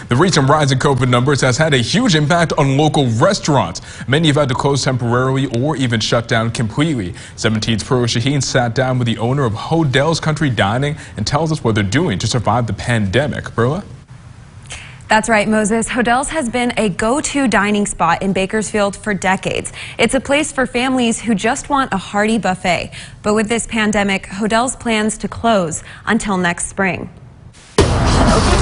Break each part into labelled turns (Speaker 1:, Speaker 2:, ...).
Speaker 1: The recent rise in COVID numbers has had a huge impact on local restaurants. Many have had to close temporarily or even shut down completely. 17's Pearl Shaheen sat down with the owner of Hodel's Country Dining and tells us what they're doing to survive the pandemic. Perla?
Speaker 2: That's right, Moses. Hodel's has been a go-to dining spot in Bakersfield for decades. It's a place for families who just want a hearty buffet. But with this pandemic, Hodel's plans to close until next spring.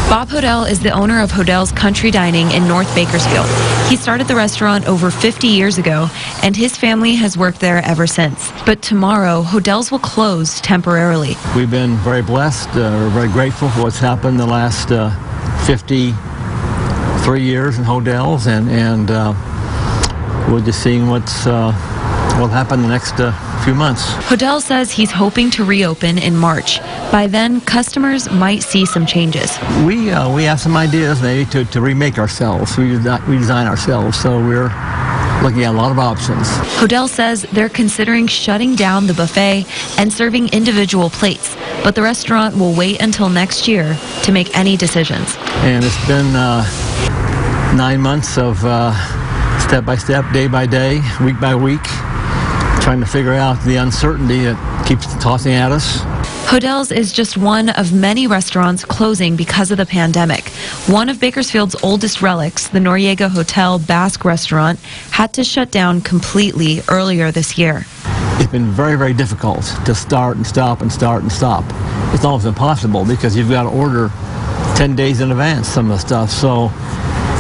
Speaker 2: Bob Hodel is the owner of Hodel's Country Dining in North Bakersfield. He started the restaurant over 50 years ago, and his family has worked there ever since. But tomorrow, Hodel's will close temporarily.
Speaker 3: We've been very blessed, we're very grateful for what's happened the last 53 years in Hodel's, and we're just seeing what'll happen the next few months.
Speaker 2: Hodel says he's hoping to reopen in March. By then, customers might see some changes.
Speaker 3: We have some ideas maybe to remake ourselves, redesign ourselves, so we're looking at a lot of options.
Speaker 2: Hodel says they're considering shutting down the buffet and serving individual plates, but the restaurant will wait until next year to make any decisions.
Speaker 3: And it's been 9 months of step by step, day by day, week by week, trying to figure out the uncertainty that keeps tossing at us.
Speaker 2: Hodel's is just one of many restaurants closing because of the pandemic. One of Bakersfield's oldest relics, the Noriega Hotel Basque restaurant, had to shut down completely earlier this year.
Speaker 3: It's been very, very difficult to start and stop and start and stop. It's almost impossible because you've got to order 10 days in advance some of the stuff. So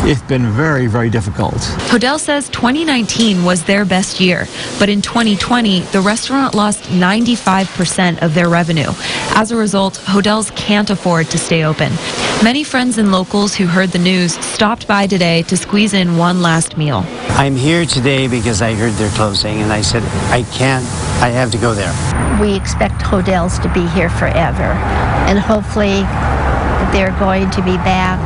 Speaker 3: it's been very, very difficult.
Speaker 2: Hodel says 2019 was their best year, but in 2020, the restaurant lost 95% of their revenue. As a result, Hodel's can't afford to stay open. Many friends and locals who heard the news stopped by today to squeeze in one last meal.
Speaker 4: I'm here today because I heard they're closing, and I said, I have to go there.
Speaker 5: We expect Hodel's to be here forever, and hopefully they're going to be back.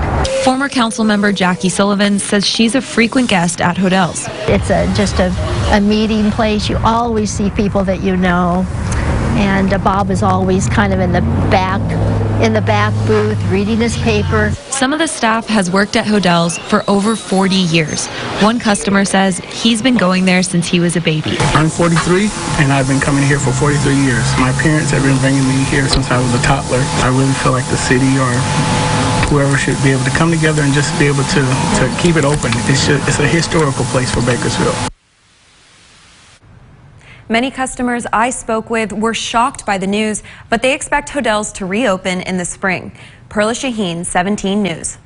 Speaker 2: Former council member Jackie Sullivan says she's a frequent guest at Hodel's.
Speaker 5: It's just a meeting place. You always see people that you know. And Bob is always kind of in the back booth reading his paper.
Speaker 2: Some of the staff has worked at Hodel's for over 40 years. One customer says he's been going there since he was a baby.
Speaker 6: I'm 43 and I've been coming here for 43 years. My parents have been bringing me here since I was a toddler. I really feel like the city or whoever should be able to come together and just be able to keep it open. It's a historical place for Bakersfield.
Speaker 2: Many customers I spoke with were shocked by the news, but they expect Hodel's to reopen in the spring. Perla Shaheen, 17 News.